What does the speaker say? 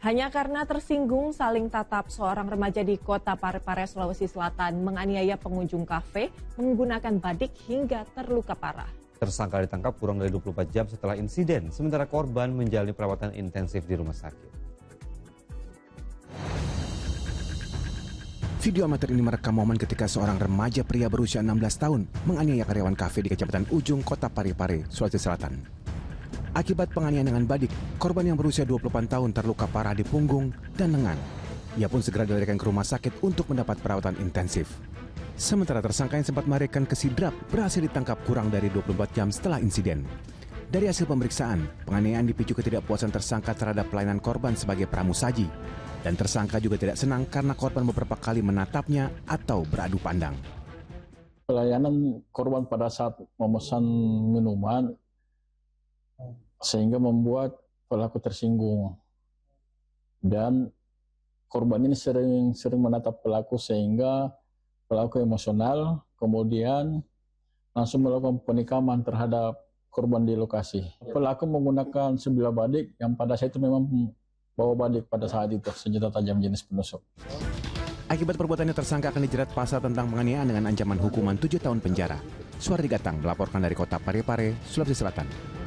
Hanya karena tersinggung saling tatap, seorang remaja di kota Parepare, Sulawesi Selatan menganiaya pengunjung kafe menggunakan badik hingga terluka parah. Tersangka ditangkap kurang dari 24 jam setelah insiden, sementara korban menjalani perawatan intensif di rumah sakit. Video amatir ini merekam momen ketika seorang remaja pria berusia 16 tahun menganiaya karyawan kafe di Kecamatan Ujung, Kota Parepare, Sulawesi Selatan. Akibat penganiayaan dengan badik, korban yang berusia 28 tahun terluka parah di punggung dan lengan. Ia pun segera dilarikan ke rumah sakit untuk mendapat perawatan intensif. Sementara tersangka yang sempat melarikan ke Sidrap berhasil ditangkap kurang dari 24 jam setelah insiden. Dari hasil pemeriksaan, penganiayaan dipicu ketidakpuasan tersangka terhadap pelayanan korban sebagai pramusaji. Dan tersangka juga tidak senang karena korban beberapa kali menatapnya atau beradu pandang. Pelayanan korban pada saat memesan minuman sehingga membuat pelaku tersinggung. Dan korban ini sering menatap pelaku sehingga pelaku emosional, kemudian langsung melakukan penikaman terhadap korban di lokasi. Pelaku menggunakan sebilah badik yang pada saat itu memang bawa badik pada saat itu, senjata tajam jenis penusuk. Akibat perbuatannya tersangka akan dijerat pasal tentang penganiayaan dengan ancaman hukuman 7 tahun penjara. Suardi Gatang melaporkan dari Kota Parepare, Sulawesi Selatan.